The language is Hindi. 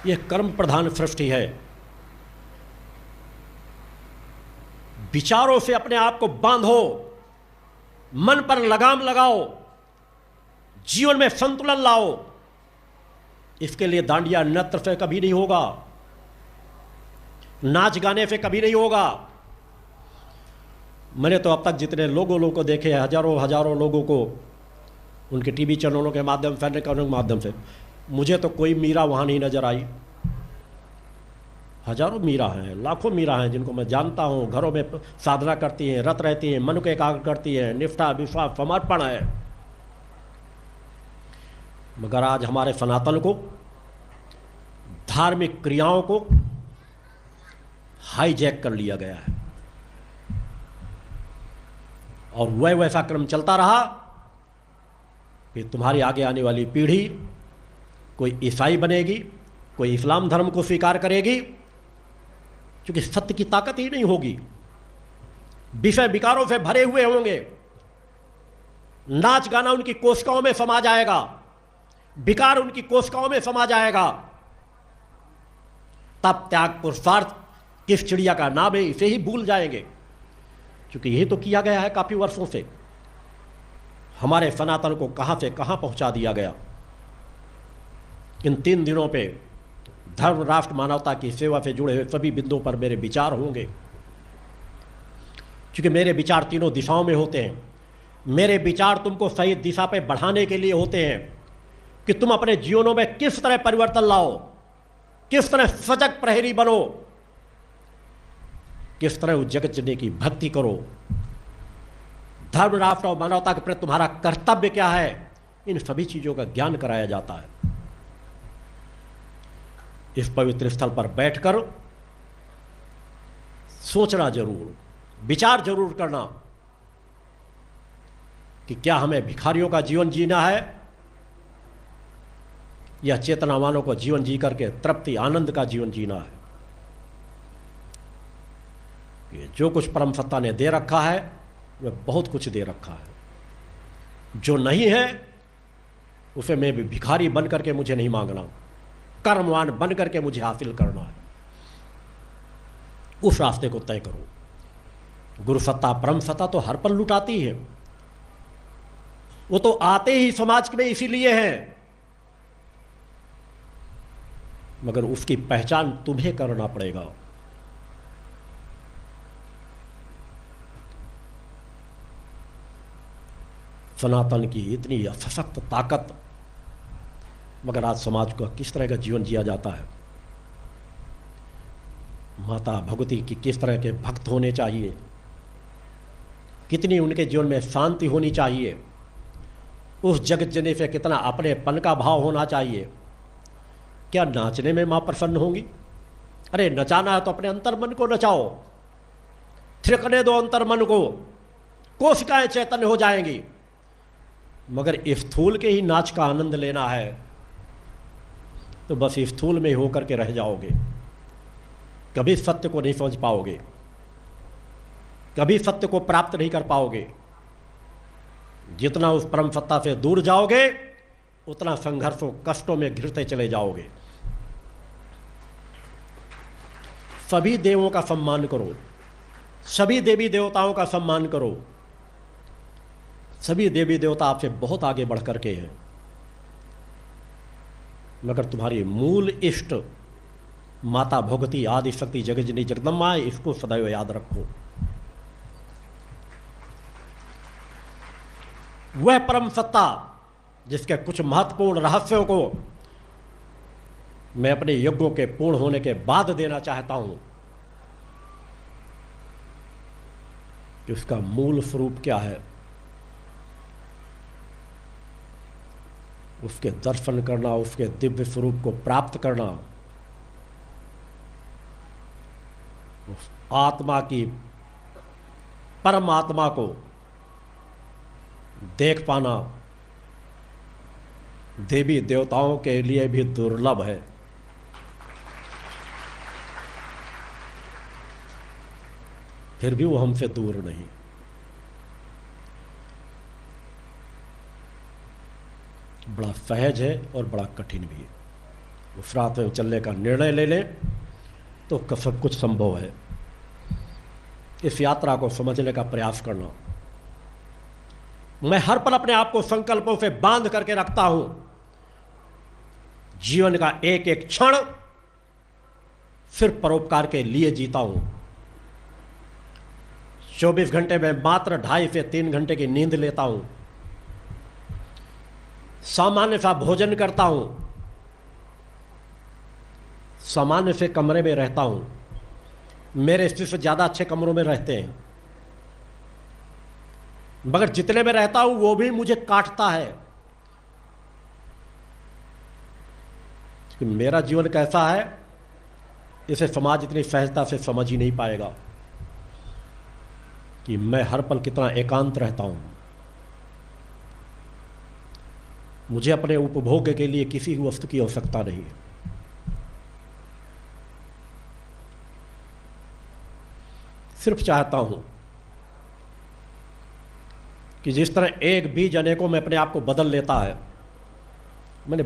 यह कर्म प्रधान सृष्टि है। विचारों से अपने आप को बांधो, मन पर लगाम लगाओ, जीवन में संतुलन लाओ। इसके लिए दांडिया नृत्य से कभी नहीं होगा, नाच गाने से कभी नहीं होगा। मैंने तो अब तक जितने लोगों को देखे, हजारों लोगों को उनके टीवी चैनलों के माध्यम से, अन्य के माध्यम से, मुझे तो कोई मीरा वहाँ नहीं नजर आई। हजारों मीरा हैं, लाखों मीरा हैं जिनको मैं जानता हूँ, घरों में साधना करती हैं, रत रहती हैं, मन को एकाग्र करती हैं, निष्ठा विश्वास समर्पण है। मगर आज हमारे सनातन को, धार्मिक क्रियाओं को हाईजैक कर लिया गया है और वैसा क्रम चलता रहा कि तुम्हारी आगे आने वाली पीढ़ी कोई ईसाई बनेगी, कोई इस्लाम धर्म को स्वीकार करेगी, क्योंकि सत्य की ताकत ही नहीं होगी। विषय विकारों से भरे हुए होंगे, नाच गाना उनकी कोशिकाओं में समा जाएगा, विकार उनकी कोशिकाओं में समा जाएगा। तब त्याग पुरुषार्थ किस चिड़िया का नाम है, इसे ही भूल जाएंगे। क्योंकि यही तो किया गया है काफी वर्षों से। हमारे सनातन को कहां से कहां पहुंचा दिया गया। इन 3 दिनों पे धर्म, राष्ट्र, मानवता की सेवा से जुड़े हुए सभी बिंदुओं पर मेरे विचार होंगे, क्योंकि मेरे विचार तीनों दिशाओं में होते हैं। मेरे विचार तुमको सही दिशा पे बढ़ाने के लिए होते हैं कि तुम अपने जीवनों में किस तरह परिवर्तन लाओ, किस तरह सजग प्रहरी बनो, किस तरह उस जगत जननी की भक्ति करो। धर्म, राष्ट्र और मानवता के प्रति तुम्हारा कर्तव्य क्या है, इन सभी चीजों का ज्ञान कराया जाता है। इस पवित्र स्थल पर बैठकर सोचना जरूर, विचार जरूर करना कि क्या हमें भिखारियों का जीवन जीना है या चेतनावानों को जीवन जी करके तृप्ति आनंद का जीवन जीना है। कि जो कुछ परम सत्ता ने दे रखा है वह बहुत कुछ दे रखा है। जो नहीं है उसे मैं भी भिखारी बन करके मुझे नहीं मांगना, कर्मवान बन करके मुझे हासिल करना है। उस रास्ते को तय करो। गुरु सत्ता, परम सत्ता तो हर पल लुटाती है। वो तो आते ही समाज में इसीलिए हैं, मगर उसकी पहचान तुम्हें करना पड़ेगा। सनातन की इतनी सशक्त ताकत, मगर आज समाज को किस तरह का जीवन जिया जाता है। माता भगवती की किस तरह के भक्त होने चाहिए, कितनी उनके जीवन में शांति होनी चाहिए, उस जगत जननी से कितना अपनेपन का भाव होना चाहिए। क्या नाचने में मां प्रसन्न होंगी? अरे नचाना है तो अपने अंतर्मन को नचाओ, थिरकने दो अंतर्मन को, कोशिकाएं चैतन्य हो जाएंगी। मगर स्थूल के ही नाच का आनंद लेना है तो बस स्थूल में होकर के रह जाओगे, कभी सत्य को नहीं समझ पाओगे, कभी सत्य को प्राप्त नहीं कर पाओगे। जितना उस परम सत्ता से दूर जाओगे उतना संघर्षों, कष्टों में घिरते चले जाओगे। सभी देवों का सम्मान करो, सभी देवी देवताओं का सम्मान करो। सभी देवी देवता आपसे बहुत आगे बढ़ करके हैं, मगर तुम्हारी मूल इष्ट माता भगवती, आदि शक्ति, जगतजननी जगदम्बा, इसको सदैव याद रखो। वह परम सत्ता जिसके कुछ महत्वपूर्ण रहस्यों को मैं अपने यज्ञों के पूर्ण होने के बाद देना चाहता हूं कि उसका मूल स्वरूप क्या है, उसके दर्शन करना, उसके दिव्य स्वरूप को प्राप्त करना, उस आत्मा की, परमात्मा को देख पाना देवी देवताओं के लिए भी दुर्लभ है। फिर भी वो हमसे दूर नहीं। बड़ा सहज है और बड़ा कठिन भी है। उस रास्ते में चलने का निर्णय ले लें तो सब कुछ संभव है। इस यात्रा को समझने का प्रयास करना। मैं हर पल अपने आप को संकल्पों से बांध करके रखता हूं। जीवन का एक एक क्षण सिर्फ परोपकार के लिए जीता हूं। 24 घंटे में मात्र 2.5 से 3 घंटे की नींद लेता हूं। सामान्य सा भोजन करता हूं। सामान्य से कमरे में रहता हूं। मेरे स्थिति से ज्यादा अच्छे कमरों में रहते हैं, मगर जितने में रहता हूं वो भी मुझे काटता है कि मेरा जीवन कैसा है इसे समाज इतनी सहजता से समझ ही नहीं पाएगा कि मैं हर पल कितना एकांत रहता हूं। मुझे अपने उपभोग के लिए किसी वस्तु की आवश्यकता नहीं है। सिर्फ चाहता हूं कि जिस तरह एक बीज अनेकों में अपने आप को बदल लेता है, मैंने